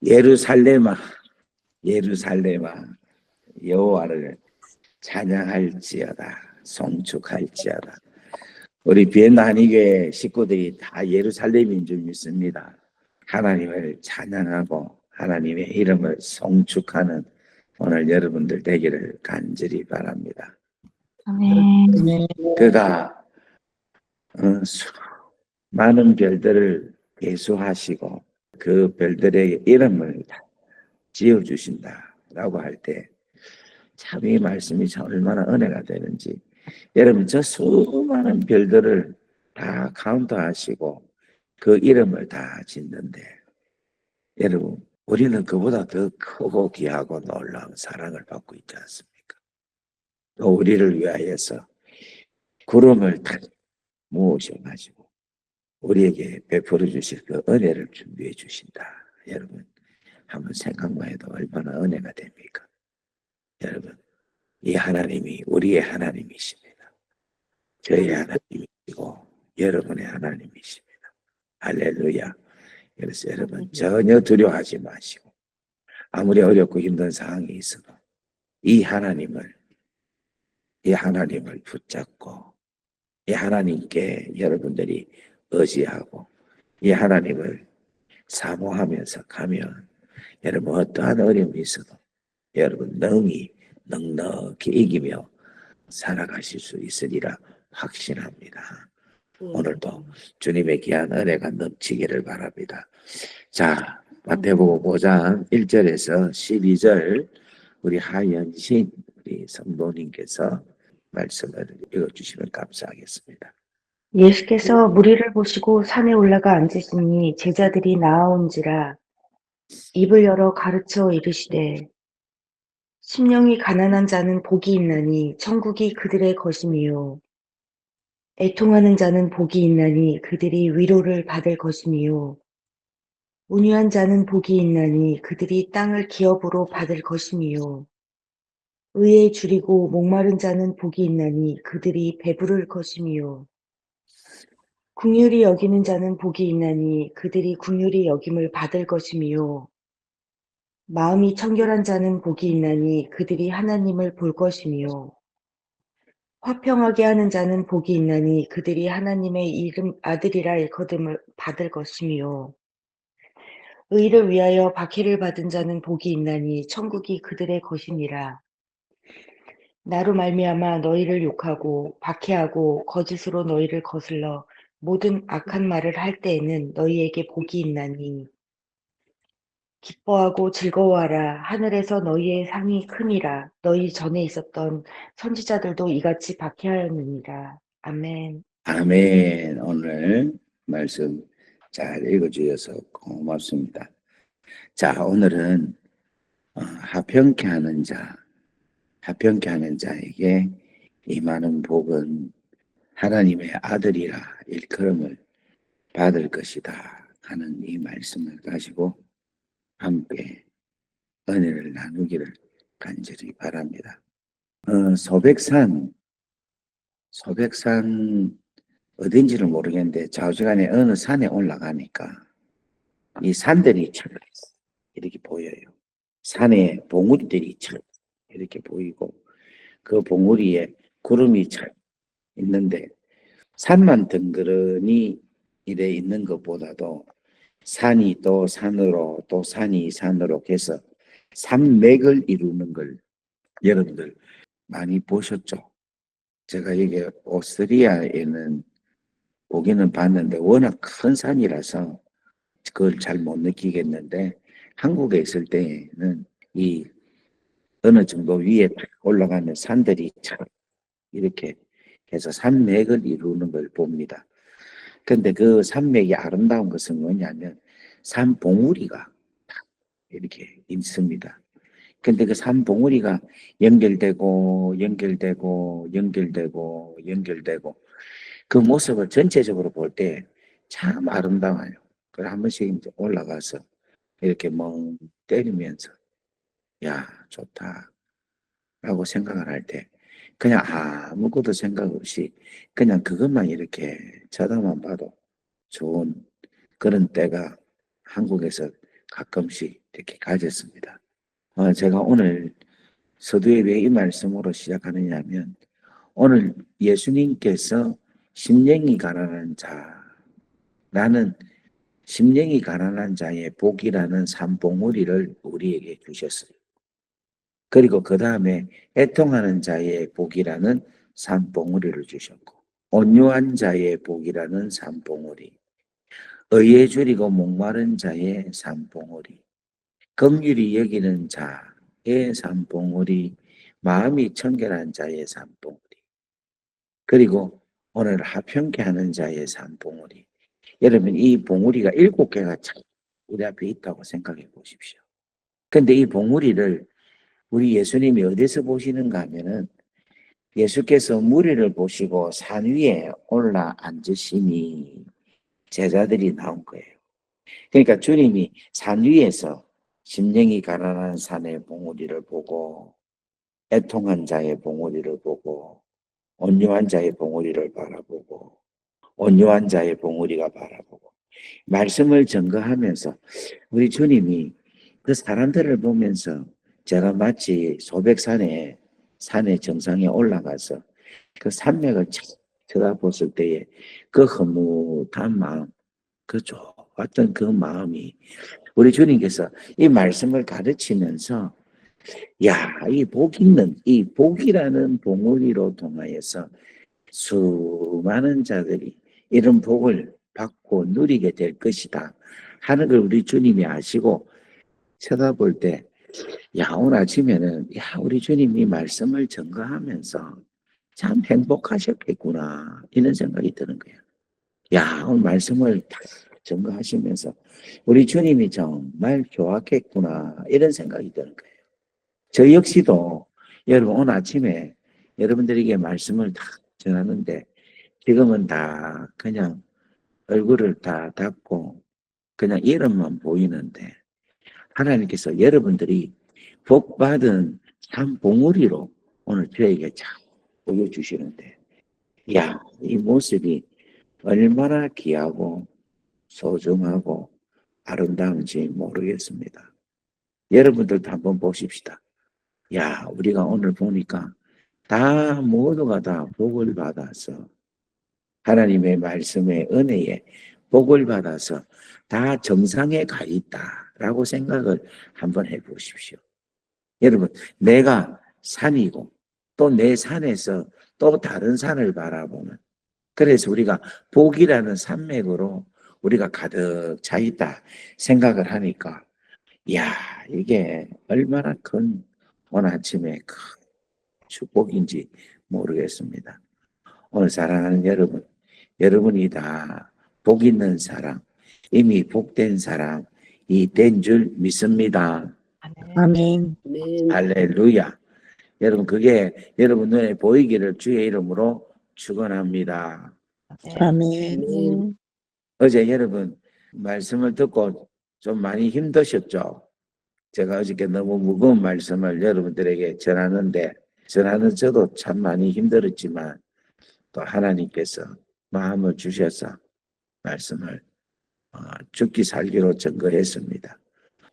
예루살렘아, 예루살렘아, 여호와를 찬양할지어다, 송축할지어다. 우리 비엔나 한의교회 식구들이 다 예루살렘인 줄 믿습니다. 하나님을 찬양하고 하나님의 이름을 송축하는 오늘 여러분들 되기를 간절히 바랍니다. 아멘. 그가 많은 별들을 배수하시고 그 별들의 이름을 지어주신다라고 할 때 참 이 말씀이 참 얼마나 은혜가 되는지. 여러분, 저 수많은 별들을 다 카운트하시고 그 이름을 다 짓는데, 여러분, 우리는 그보다 더 크고 귀하고 놀라운 사랑을 받고 있지 않습니까? 또 우리를 위하여서 구름을 탁 모으셔가지고 우리에게 베풀어 주실 그 은혜를 준비해 주신다. 여러분, 한번 생각만 해도 얼마나 은혜가 됩니까? 여러분, 이 하나님이 우리의 하나님이십니다. 저희 하나님이시고 여러분의 하나님이십니다. 할렐루야. 그래서 여러분 전혀 두려워하지 마시고 아무리 어렵고 힘든 상황이 있어도 이 하나님을 붙잡고 이 하나님께 여러분들이 의지하고 이 하나님을 사모하면서 가면 여러분 어떠한 어려움이 있어도 여러분 넉넉히 이기며 살아가실 수 있으리라 확신합니다. 오늘도 주님의 귀한 은혜가 넘치기를 바랍니다. 자, 마태복음 5장 1절에서 12절 우리 하연신 우리 성도님께서 말씀을 읽어주시면 감사하겠습니다. 예수께서 무리를 보시고 산에 올라가 앉으시니 제자들이 나아온지라 입을 열어 가르쳐 이르시되 심령이 가난한 자는 복이 있나니 천국이 그들의 것임이요 애통하는 자는 복이 있나니 그들이 위로를 받을 것임이요 온유한 자는 복이 있나니 그들이 땅을 기업으로 받을 것임이요 의에 줄이고 목마른 자는 복이 있나니 그들이 배부를 것임이요 긍휼히 여기는 자는 복이 있나니 그들이 긍휼히 여김을 받을 것임이요 마음이 청결한 자는 복이 있나니 그들이 하나님을 볼 것이며 화평하게 하는 자는 복이 있나니 그들이 하나님의 이름 아들이라 일컬음을 받을 것이며 의를 위하여 박해를 받은 자는 복이 있나니 천국이 그들의 것이니라. 나로 말미암아 너희를 욕하고 박해하고 거짓으로 너희를 거슬러 모든 악한 말을 할 때에는 너희에게 복이 있나니 기뻐하고 즐거워하라. 하늘에서 너희의 상이 크니라. 너희 전에 있었던 선지자들도 이같이 박해하였느니라. 아멘. 아멘. 오늘 말씀 잘 읽어주셔서 고맙습니다. 자, 오늘은 하평케 하는 자에게 임하는 복은 하나님의 아들이라 일컬음을 받을 것이다 하는 이 말씀을 가지고 함께 은혜를 나누기를 간절히 바랍니다. 소백산 어딘지를 모르겠는데 좌우지간에 어느 산에 올라가니까 이 산들이 이렇게 보여요. 산에 봉우리들이 이렇게 보이고 그 봉우리에 구름이 있는데 산만 덩그러니 이래 있는 것보다도 산이 또 산으로 또 산이 산으로 해서 산맥을 이루는 걸 여러분들 많이 보셨죠? 제가 이게 오스트리아에는 보기는 봤는데 워낙 큰 산이라서 그걸 잘 못 느끼겠는데 한국에 있을 때는 이 어느 정도 위에 올라가는 산들이 참 이렇게 해서 산맥을 이루는 걸 봅니다. 근데 그 산맥이 아름다운 것은 뭐냐면 산봉우리가 이렇게 있습니다. 근데 그 산봉우리가 연결되고 그 모습을 전체적으로 볼 때 참 아름다워요. 그걸 한 번씩 이제 올라가서 이렇게 멍 때리면서 야, 좋다 라고 생각을 할 때 그냥 아무것도 생각 없이 그냥 그것만 이렇게 쳐다만 봐도 좋은 그런 때가 한국에서 가끔씩 이렇게 가졌습니다. 제가 오늘 서두에 왜 이 말씀으로 시작하느냐 하면 오늘 예수님께서 심령이 가난한 자라는 심령이 가난한 자의 복이라는 산봉우리를 우리에게 주셨어요. 그리고 그 다음에 애통하는 자의 복이라는 산봉우리를 주셨고 온유한 자의 복이라는 산봉우리, 의에 줄이고 목마른 자의 산봉우리, 긍휼히 여기는 자의 산봉우리, 마음이 청결한 자의 산봉우리, 그리고 오늘 화평케 하는 자의 산봉우리. 여러분 이 봉우리가 7개가 참 우리 앞에 있다고 생각해 보십시오. 근데 이 봉우리를 우리 예수님이 어디서 보시는가 하면은 예수께서 무리를 보시고 산 위에 올라 앉으시니 제자들이 나온 거예요. 그러니까 주님이 산 위에서 심령이 가난한 산의 봉우리를 보고 애통한 자의 봉우리를 보고 온유한 자의 봉우리를 바라보고 온유한 자의 봉우리가 바라보고 말씀을 증거하면서 우리 주님이 그 사람들을 보면서 제가 마치 소백산의 정상에 올라가서 그 산맥을 쳐다봤을 때에 그 흐뭇한 마음, 그 좋았던 그 마음이 우리 주님께서 이 말씀을 가르치면서 이 이 복이라는 봉우리로 통하여서 수많은 자들이 이런 복을 받고 누리게 될 것이다 하는 걸 우리 주님이 아시고 쳐다볼 때 오늘 아침에는 우리 주님이 말씀을 증거하면서 참 행복하셨겠구나 이런 생각이 드는 거예요. 오늘 말씀을 다 증거하시면서 우리 주님이 정말 좋았겠구나 이런 생각이 드는 거예요. 저 역시도 여러분 오늘 아침에 여러분들에게 말씀을 다 전하는데 지금은 다 그냥 얼굴을 다 닫고 그냥 이름만 보이는데 하나님께서 여러분들이 복받은 참 봉우리로 오늘 저에게 참 보여주시는데 이 모습이 얼마나 귀하고 소중하고 아름다운지 모르겠습니다. 여러분들도 한번 보십시다. 우리가 오늘 보니까 다 모두가 다 복을 받아서 하나님의 말씀의 은혜에 복을 받아서 다 정상에 가 있다라고 생각을 한번 해보십시오. 여러분, 내가 산이고 또 내 산에서 또 다른 산을 바라보는 그래서 우리가 복이라는 산맥으로 우리가 가득 차 있다 생각을 하니까 이게 얼마나 큰 오늘 아침에 큰 축복인지 모르겠습니다. 오늘 사랑하는 여러분, 여러분이 다 복 있는 사람, 이미 복된 사람이 된 줄 믿습니다. 아멘. 할렐루야. 여러분 그게 여러분 눈에 보이기를 주의 이름으로 축원합니다. 아멘. 어제 여러분 말씀을 듣고 좀 많이 힘드셨죠? 제가 어저께 너무 무거운 말씀을 여러분들에게 전하는 저도 참 많이 힘들었지만 또 하나님께서 마음을 주셔서 말씀을 죽기 살기로 증거했습니다.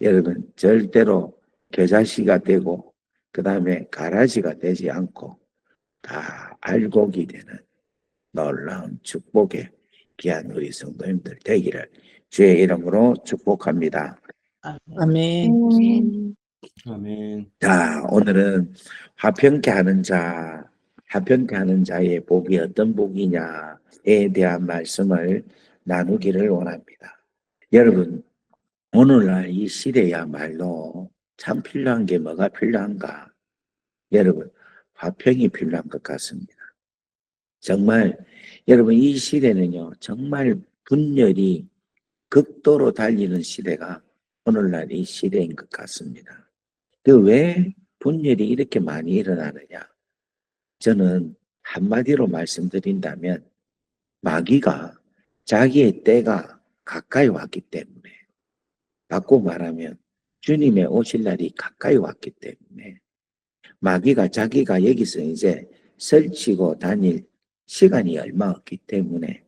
여러분 절대로 겨자씨가 되고 그 다음에 가라지가 되지 않고 다 알곡이 되는 놀라운 축복의 귀한 우리 성도님들 되기를 주의 이름으로 축복합니다. 아멘. 아멘. 자, 오늘은 화평케 하는 자의 복이 어떤 복이냐에 대한 말씀을 나누기를 원합니다. 여러분, 오늘날 이 시대야말로 참 필요한 게 뭐가 필요한가? 여러분, 화평이 필요한 것 같습니다. 정말 여러분 이 시대는요, 정말 분열이 극도로 달리는 시대가 오늘날 이 시대인 것 같습니다. 왜 분열이 이렇게 많이 일어나느냐? 저는 한마디로 말씀드린다면 마귀가 자기의 때가 가까이 왔기 때문에 바꾸고 말하면 주님의 오실 날이 가까이 왔기 때문에 마귀가 자기가 여기서 이제 설치고 다닐 시간이 얼마 없기 때문에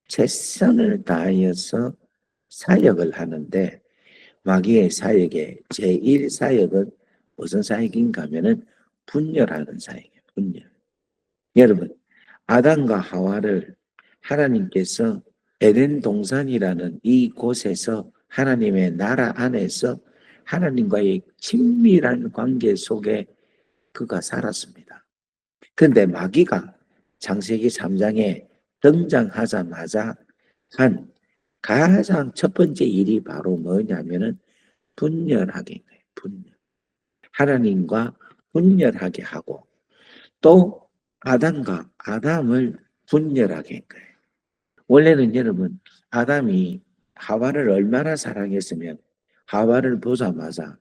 최선을 다하여서 사역을 하는데 마귀의 사역의 제1사역은 무슨 사역인가 하면은 분열하는 사역이에요. 분열. 여러분, 아담과 하와를 하나님께서 에덴 동산이라는 이 곳에서 하나님의 나라 안에서 하나님과의 친밀한 관계 속에 그가 살았습니다. 그런데 마귀가 창세기 3장에 등장하자마자 한 가장 첫 번째 일이 바로 뭐냐면은 분열하게 해요. 분열. 하나님과 분열하게 하고 또 아담과 아담을 분열하게 한 거예요. 원래는 여러분 아담이 하와를 얼마나 사랑했으면 하와를 보자마자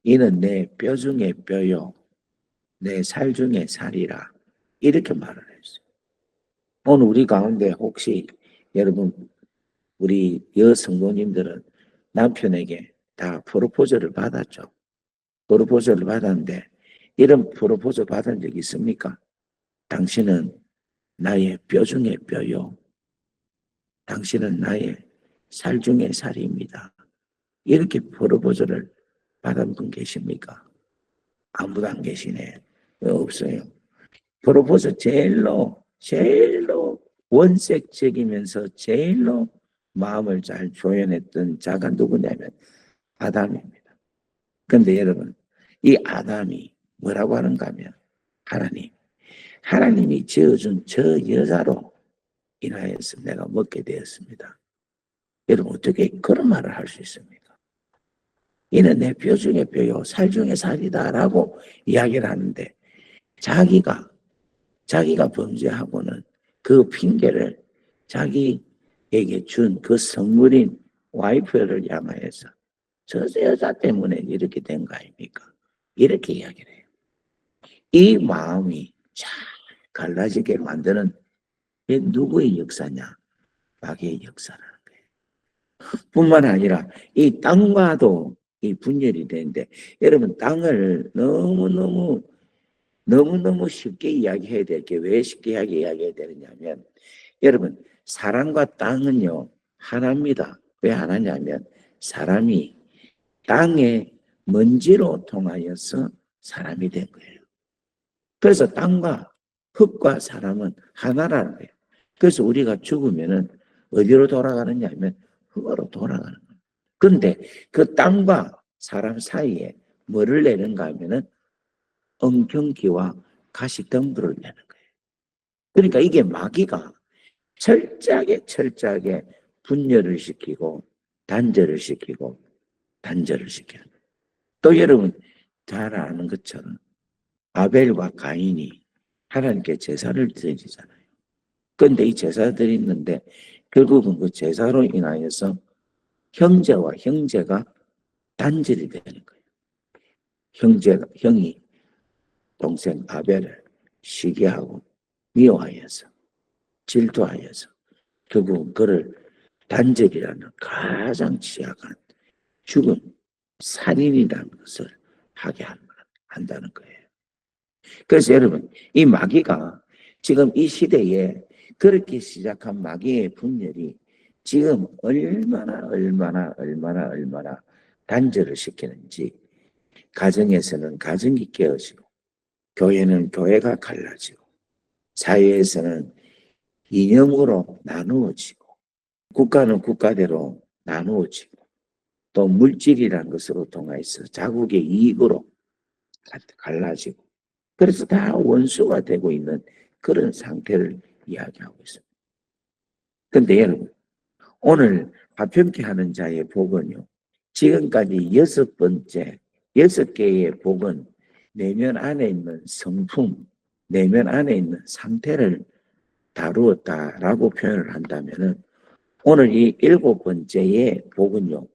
이는 내 뼈 중에 뼈요 내 살 중에 살이라 이렇게 말을 했어요. 오늘 우리 가운데 혹시 여러분 우리 여성도님들은 남편에게 다 프로포즈를 받았죠. 프로포즈를 받았는데 이런 프로포즈 받은 적 있습니까? 당신은 나의 뼈 중에 뼈요. 당신은 나의 살 중에 살입니다. 이렇게 프로포즈를 받은 분 계십니까? 아무도 안 계시네. 없어요. 프로포즈 제일로 원색적이면서 제일로 마음을 잘 조연했던 자가 누구냐면 아담입니다. 그런데 여러분 이 아담이 뭐라고 하는가 하면 하나님이 지어준 저 여자로 인하여서 내가 먹게 되었습니다. 여러분 어떻게 그런 말을 할 수 있습니까? 이는 내 뼈 중에 뼈요 살 중에 살이다 라고 이야기를 하는데 자기가 범죄하고는 그 핑계를 자기에게 준 그 성물인 와이프를 향하여서 저 여자 때문에 이렇게 된 거 아닙니까? 이렇게 이야기를 해요. 이 마음이 잘 갈라지게 만드는 누구의 역사냐? 마귀의 역사라는 거예요. 뿐만 아니라 이 땅과도 이 분열이 되는데 여러분 땅을 너무너무 쉽게 이야기해야 될 게 왜 쉽게 이야기해야 되느냐면 여러분 사람과 땅은요 하나입니다. 왜 하나냐면 사람이 땅의 먼지로 통하여서 사람이 된 거예요. 그래서 땅과 흙과 사람은 하나라는 거예요. 그래서 우리가 죽으면은 어디로 돌아가느냐 하면 흙으로 돌아가는 거예요. 그런데 그 땅과 사람 사이에 뭐를 내는가 하면은 엉겅퀴와 가시덤불을 내는 거예요. 그러니까 이게 마귀가 철저하게 분열을 시키고 단절을 시키는 거예요. 또 여러분 잘 아는 것처럼 아벨과 가인이 하나님께 제사를 드리잖아요. 그런데 이 제사 드리는데 결국은 그 제사로 인하여서 형제와 형제가 단절이 되는 거예요. 형이 동생 아벨을 시기하고 미워하여서 질투하여서 결국은 그를 단절이라는 가장 취약한 죽은 살인이라는 것을 하게 한다는 거예요. 그래서 여러분 이 마귀가 지금 이 시대에 그렇게 시작한 마귀의 분열이 지금 얼마나 단절을 시키는지 가정에서는 가정이 깨어지고 교회는 교회가 갈라지고 사회에서는 이념으로 나누어지고 국가는 국가대로 나누어지고 또 물질이라는 것으로 통해서 자국의 이익으로 갈라지고 그래서 다 원수가 되고 있는 그런 상태를 이야기하고 있습니다. 그런데 여러분 오늘 화평케 하는 자의 복은요 지금까지 6개의 복은 내면 안에 있는 성품, 내면 안에 있는 상태를 다루었다라고 표현을 한다면은 오늘 이 7번째의 복은요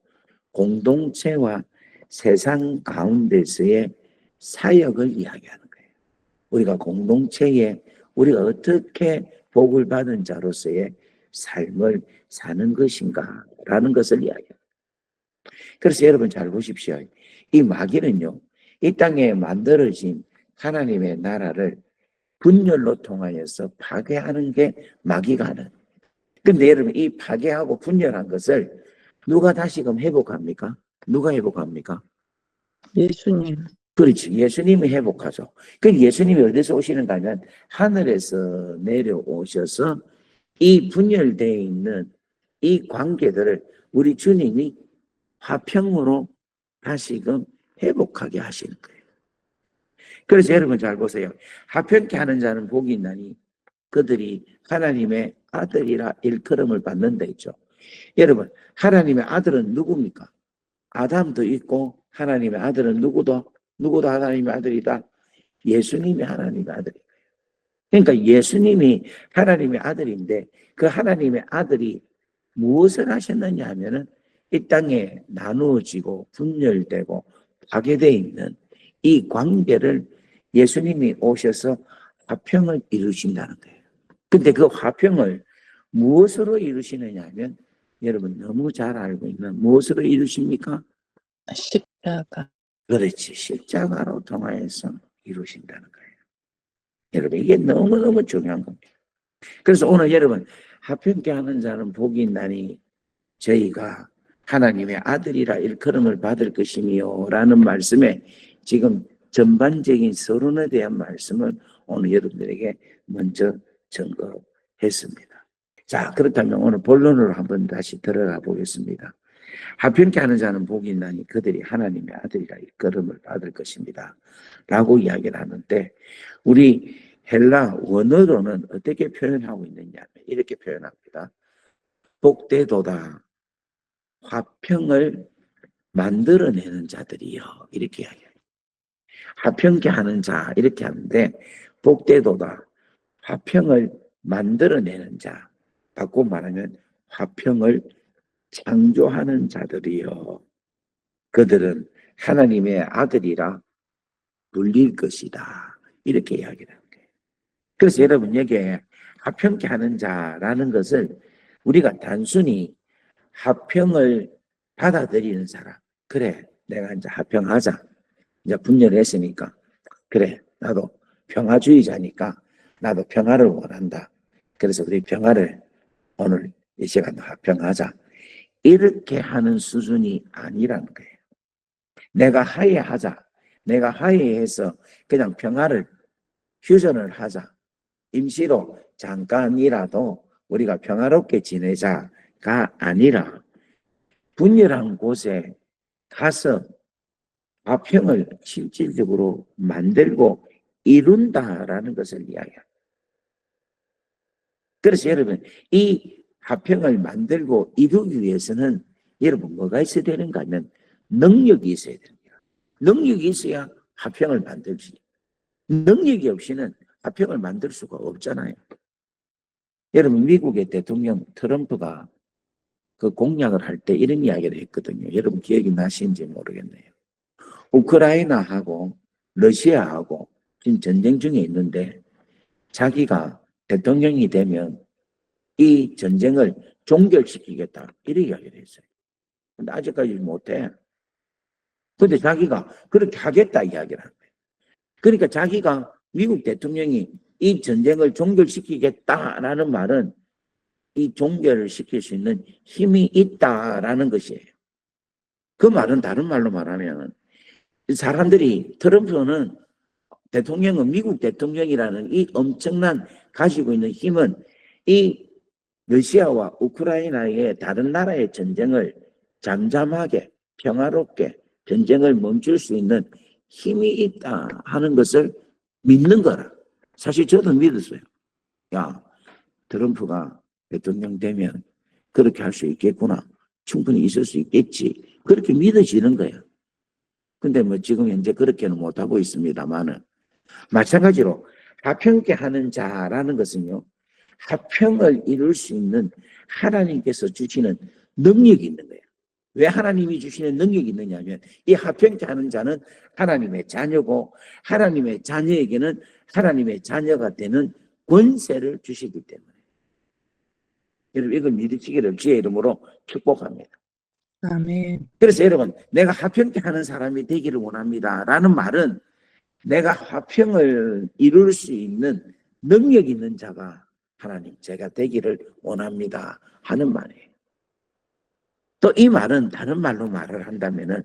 공동체와 세상 가운데서의 사역을 이야기하는 거예요. 우리가 공동체에 우리가 어떻게 복을 받은 자로서의 삶을 사는 것인가라는 것을 이야기합니다. 그래서 여러분 잘 보십시오. 이 마귀는요 이 땅에 만들어진 하나님의 나라를 분열로 통하여서 파괴하는 게 마귀가 하는. 근데 여러분 이 파괴하고 분열한 것을 누가 다시금 회복합니까? 누가 회복합니까? 예수님. 그렇지. 예수님이 회복하죠. 그 예수님이 어디서 오시는가 하면 하늘에서 내려오셔서 이 분열되어 있는 이 관계들을 우리 주님이 화평으로 다시금 회복하게 하시는 거예요. 그래서 여러분 잘 보세요. 화평케 하는 자는 복이 있나니 그들이 하나님의 아들이라 일컬음을 받는 데 있죠. 여러분, 하나님의 아들은 누굽니까? 아담도 있고 하나님의 아들은 누구도 하나님의 아들이다. 예수님이 하나님의 아들이에요. 그러니까 예수님이 하나님의 아들인데 그 하나님의 아들이 무엇을 하셨느냐 하면은 이 땅에 나누어지고 분열되고 파괴되어 있는 이 관계를 예수님이 오셔서 화평을 이루신다는 거예요. 근데 그 화평을 무엇으로 이루시느냐 하면 여러분 너무 잘 알고 있는 무엇으로 이루십니까? 십자가. 그렇지. 십자가로 통하여서 이루신다는 거예요. 여러분 이게 너무너무 중요한 겁니다. 그래서 오늘 여러분 화평케 하는 자는 복이 있나니 저희가 하나님의 아들이라 일컬음을 받을 것이며 라는 말씀에 지금 전반적인 서론에 대한 말씀을 오늘 여러분들에게 먼저 증거했습니다. 자, 그렇다면 오늘 본론으로 한번 다시 들어가 보겠습니다. 화평케 하는 자는 복이 있나니 그들이 하나님의 아들이라 일컬음을 받을 것입니다 라고 이야기를 하는데 우리 헬라 원어로는 어떻게 표현하고 있느냐 이렇게 표현합니다. 복되도다 화평을 만들어내는 자들이요 이렇게 이야기해요. 화평케 하는 자 이렇게 하는데 복되도다 화평을 만들어내는 자 바꿔 말하면 화평을 창조하는 자들이요 그들은 하나님의 아들이라 불릴 것이다 이렇게 이야기를 하는 거예요. 그래서 여러분 여기에 화평케 하는 자라는 것을 우리가 단순히 화평을 받아들이는 사람 그래 내가 이제 화평하자 이제 분열했으니까 그래 나도 평화주의자니까 나도 평화를 원한다 그래서 우리 평화를 오늘 이 시간에 화평하자 이렇게 하는 수준이 아니라는 거예요. 내가 화해하자 내가 화해해서 그냥 평화를 휴전을 하자 임시로 잠깐이라도 우리가 평화롭게 지내자가 아니라 분열한 곳에 가서 화평을 실질적으로 만들고 이룬다라는 것을 이야기합니다. 그래서 여러분 이 화평을 만들고 이루기 위해서는 여러분 뭐가 있어야 되는가 하면 능력이 있어야 됩니다. 능력이 있어야 화평을 만들 수 있어요. 능력이 없이는 화평을 만들 수가 없잖아요. 여러분 미국의 대통령 트럼프가 그 공약을 할 때 이런 이야기를 했거든요. 여러분 기억이 나시는지 모르겠네요. 우크라이나하고 러시아하고 지금 전쟁 중에 있는데 자기가 대통령이 되면 이 전쟁을 종결시키겠다 이렇게 이야기를 했어요. 근데 아직까지 못해. 근데 자기가 그렇게 하겠다 이야기를 한 거예요. 그러니까 자기가 미국 대통령이 이 전쟁을 종결시키겠다라는 말은 이 종결을 시킬 수 있는 힘이 있다라는 것이에요. 그 말은 다른 말로 말하면 사람들이 트럼프는 대통령은 미국 대통령이라는 이 엄청난 가지고 있는 힘은 이 러시아와 우크라이나의 다른 나라의 전쟁을 잠잠하게 평화롭게 전쟁을 멈출 수 있는 힘이 있다 하는 것을 믿는 거라. 사실 저도 믿었어요. 야, 트럼프가 대통령 되면 그렇게 할 수 있겠구나. 충분히 있을 수 있겠지. 그렇게 믿어지는 거예요. 근데 뭐 지금 현재 그렇게는 못하고 있습니다만은 마찬가지로 화평케 하는 자라는 것은요. 화평을 이룰 수 있는 하나님께서 주시는 능력이 있는 거예요. 왜 하나님이 주시는 능력이 있느냐 하면 이 화평케 하는 자는 하나님의 자녀고 하나님의 자녀에게는 하나님의 자녀가 되는 권세를 주시기 때문에 여러분 이걸 믿으시기를 주의 이름으로 축복합니다. 아멘. 그래서 여러분 내가 화평케 하는 사람이 되기를 원합니다 라는 말은 내가 화평을 이룰 수 있는 능력 있는 자가 하나님 제가 되기를 원합니다 하는 말이에요. 또 이 말은 다른 말로 말을 한다면은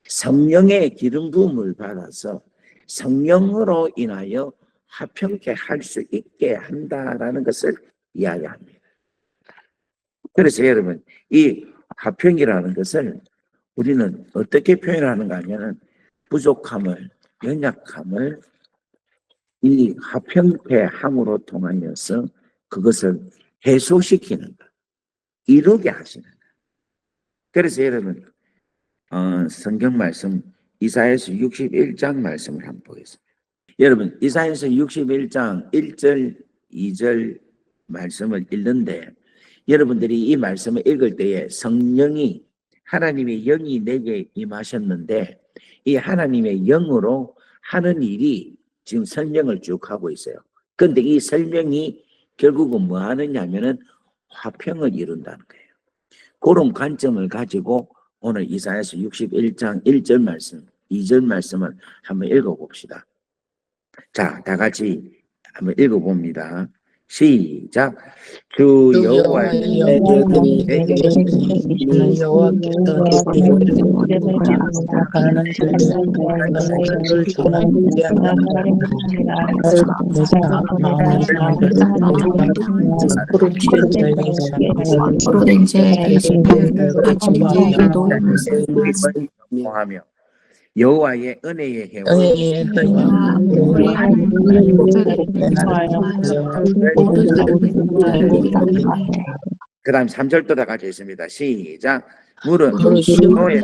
성령의 기름 부음을 받아서 성령으로 인하여 화평케 할 수 있게 한다라는 것을 이야기합니다. 그래서 여러분, 이 화평이라는 것을 우리는 어떻게 표현하는가 하면은 부족함을, 연약함을 이 화평케 함으로 통하여서 그것을 해소시키는 것, 이루게 하시는 것. 그래서 여러분, 성경 말씀 이사야서 61장 말씀을 한번 보겠습니다. 여러분, 이사야서 61장 1절, 2절 말씀을 읽는데 여러분들이 이 말씀을 읽을 때에 성령이 하나님의 영이 내게 임하셨는데 이 하나님의 영으로 하는 일이 지금 설명을 쭉 하고 있어요. 그런데 이 설명이 결국은 뭐 하느냐면은 화평을 이룬다는 거예요. 그런 관점을 가지고 오늘 이사야서 61장 1절 말씀, 2절 말씀을 한번 읽어봅시다. 자, 다 같이 한번 읽어봅니다. 시작. 주 여호와의 여호와의 내게 계시는 여호와께서 내게 가난한 자를 주는 포로된 자에게 자유를 가진 자에게 노임을 하며 여호와의 은혜의 해와 은혜의 해와 우리 하나님의 목자들을 모든 사람들을 그 다음 3절도 다 같이 있습니다. 시작. 물은 무릇이 노예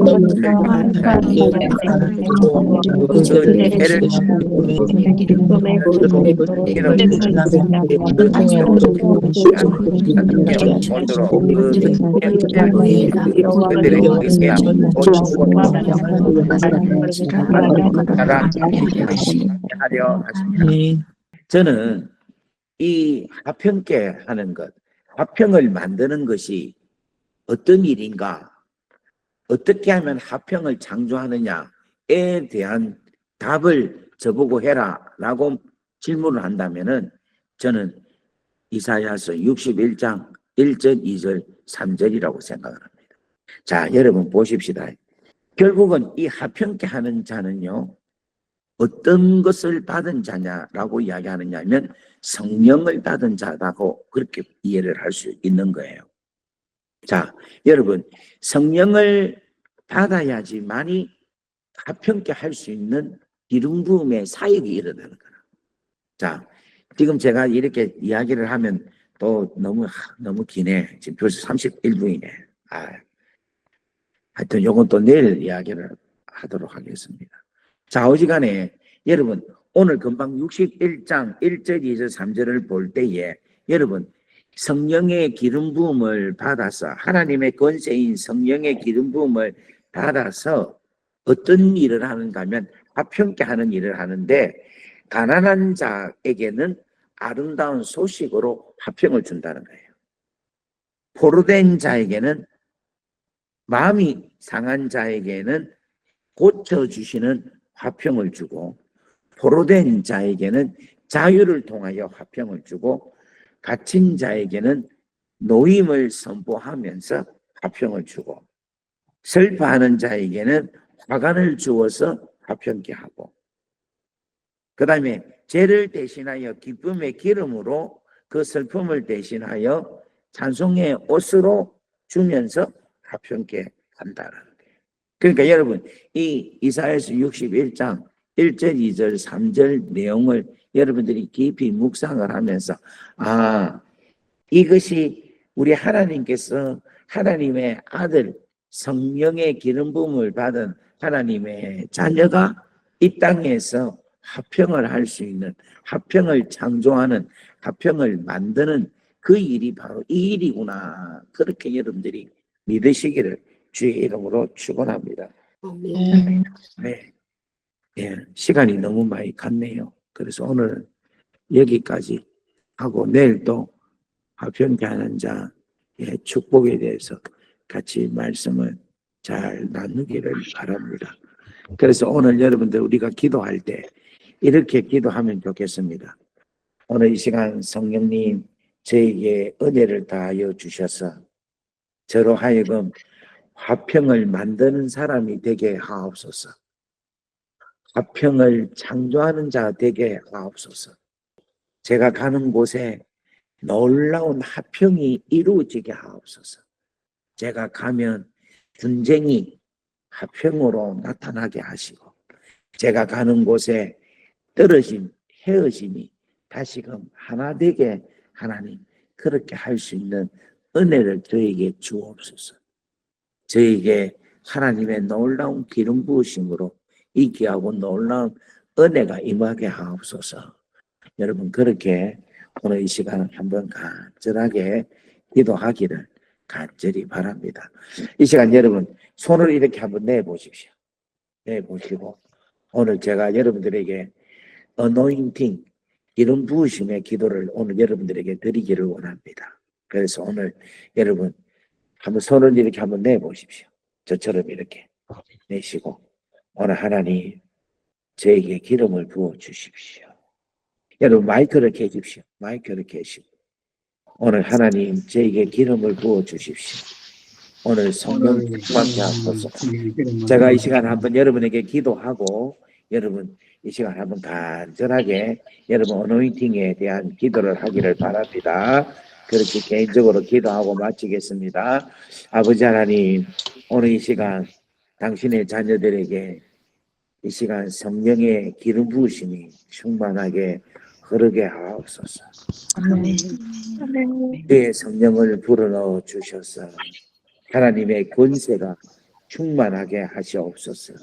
저는 이 화평케 하는 것, 화평을 만드는 것이 어떤 일인가, 어떻게 하면 화평을 창조하느냐에 대한 답을 저보고 해라 라고 질문을 한다면은 저는 이사야서 61장 1절, 2절, 3절이라고 생각을 합니다. 자, 여러분 보십시다. 결국은 이 화평케 하는 자는요, 어떤 것을 받은 자냐라고 이야기하느냐 하면 성령을 받은 자라고 그렇게 이해를 할 수 있는 거예요. 자, 여러분, 성령을 받아야지만이 화평케 할 수 있는 기름 부음의 사역이 일어나는 거라. 자, 지금 제가 이렇게 이야기를 하면 또 너무 기네. 지금 벌써 31분이네. 하여튼 요건 또 내일 이야기를 하도록 하겠습니다. 자, 어지간에 여러분 오늘 금방 61장 1절, 2절, 3절을 볼 때에 여러분 성령의 기름 부음을 받아서 하나님의 권세인 성령의 기름 부음을 받아서 어떤 일을 하는가 하면 화평케 하는 일을 하는데 가난한 자에게는 아름다운 소식으로 화평을 준다는 거예요. 포로된 자에게는 마음이 상한 자에게는 고쳐주시는 화평을 주고 포로된 자에게는 자유를 통하여 화평을 주고 갇힌 자에게는 노임을 선포하면서 화평을 주고 슬퍼하는 자에게는 화관을 주어서 화평케 하고 그 다음에 죄를 대신하여 기쁨의 기름으로 그 슬픔을 대신하여 찬송의 옷으로 주면서 화평케 한다는 거예요. 그러니까 여러분 이 이사야서 61장 1절, 2절, 3절 내용을 여러분들이 깊이 묵상을 하면서 이것이 우리 하나님께서 하나님의 아들 성령의 기름 부음을 받은 하나님의 자녀가 이 땅에서 화평을 할 수 있는 화평을 창조하는 화평을 만드는 그 일이 바로 이 일이구나. 그렇게 여러분들이 믿으시기를 주의 이름으로 축원합니다. 네. 예, 시간이 너무 많이 갔네요. 그래서 오늘 여기까지 하고 내일 또 화평케 하는 자의 축복에 대해서 같이 말씀을 잘 나누기를 바랍니다. 그래서 오늘 여러분들 우리가 기도할 때 이렇게 기도하면 좋겠습니다. 오늘 이 시간 성령님 저에게 은혜를 다하여 주셔서 저로 하여금 화평을 만드는 사람이 되게 하옵소서. 화평을 창조하는 자 되게 하옵소서. 제가 가는 곳에 놀라운 화평이 이루어지게 하옵소서. 제가 가면 분쟁이 화평으로 나타나게 하시고, 제가 가는 곳에 떨어짐, 헤어짐이 다시금 하나 되게 하나님 그렇게 할 수 있는 은혜를 저에게 주옵소서. 저에게 하나님의 놀라운 기름 부으심으로 이 귀하고 놀라운 은혜가 임하게 하옵소서. 여러분 그렇게 오늘 이 시간 한번 간절하게 기도하기를 간절히 바랍니다. 이 시간 여러분 손을 이렇게 한번 내보십시오. 내보시고 오늘 제가 여러분들에게 어노인팅 기름 부으심의 기도를 오늘 여러분들에게 드리기를 원합니다. 그래서 오늘 여러분 한번 손을 이렇게 한번 내보십시오. 저처럼 이렇게 내시고 오늘 하나님 저에게 기름을 부어 주십시오. 여러분 마이크를 켜십시오. 마이크를 켜시고 오늘 하나님 저에게 기름을 부어 주십시오. 오늘 성령 충만케 하소서. 제가 이 시간 한번 여러분에게 기도하고 여러분 이 시간 한번 간절하게 여러분 어노인팅에 대한 기도를 하기를 바랍니다. 그렇게 개인적으로 기도하고 마치겠습니다. 아버지 하나님 오늘 이 시간 당신의 자녀들에게 이 시간 성령의 기름 부으심이 충만하게 흐르게 하옵소서. 그의 성령을 불어넣어 주셔서 하나님의 권세가 충만하게 하시옵소서.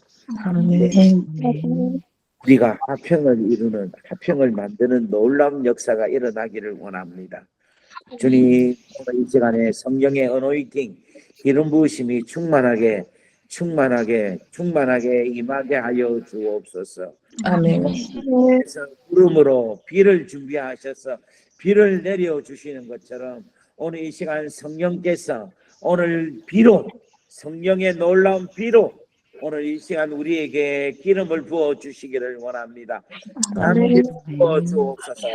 우리가 화평을 이루는 화평을 만드는 놀라운 역사가 일어나기를 원합니다. 주님 오늘 이 시간에 성령의 어노인팅 기름 부으심이 충만하게 임하게 하여 주옵소서. 아멘. 그래서 구름으로 비를 준비하셔서 비를 내려 주시는 것처럼 오늘 이 시간 성령께서 오늘 비로 성령의 놀라운 비로 오늘 이 시간 우리에게 기름을 부어 주시기를 원합니다. 기름 부어 주옵소서.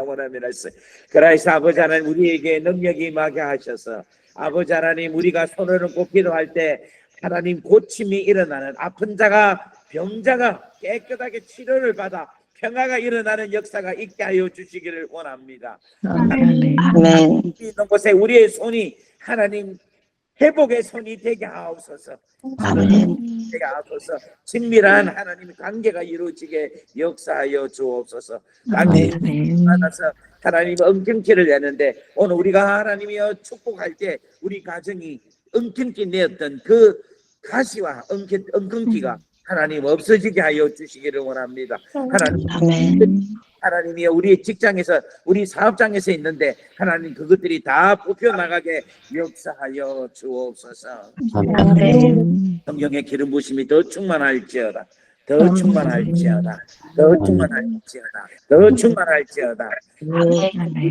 원함이라 했어요. 그래서 아버지 하나님 우리에게 능력이 임하게 하셔서 아버지 하나님 우리가 손을 얹고 기도할 때 하나님 고침이 일어나는 아픈 자가 병자가 깨끗하게 치료를 받아 평화가 일어나는 역사가 있게 하여 주시기를 원합니다. 아멘. 있는 곳에 우리의 손이 하나님 회복의 손이 되게 하옵소서. 되게 하옵소서. 친밀한 하나님의 관계가 이루어지게 역사하여 주옵소서. 관계에 만나서 하나님 엉킴기를 내는데 오늘 우리가 하나님이여 축복할 때 우리 가정이 엉킴기 내었던 그 가시와 엉킴기가 하나님 없어지게 하여 주시기를 원합니다. 하나님이여 우리 직장에서 우리 사업장에서 있는데 하나님 그것들이 다 뽑혀나가게 역사하여 주옵소서. 성령의 기름 부으심이 더 충만할지어다. 더 충만할지어다. 더 충만할지어다. 더 충만할지어다.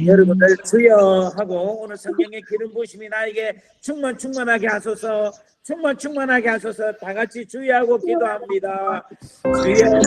여러분들 주여 하고 오늘 성령의 기름 부으심이 나에게 충만하게 하소서. 충만하게 하소서. 다 같이 주여하고 기도합니다. 주여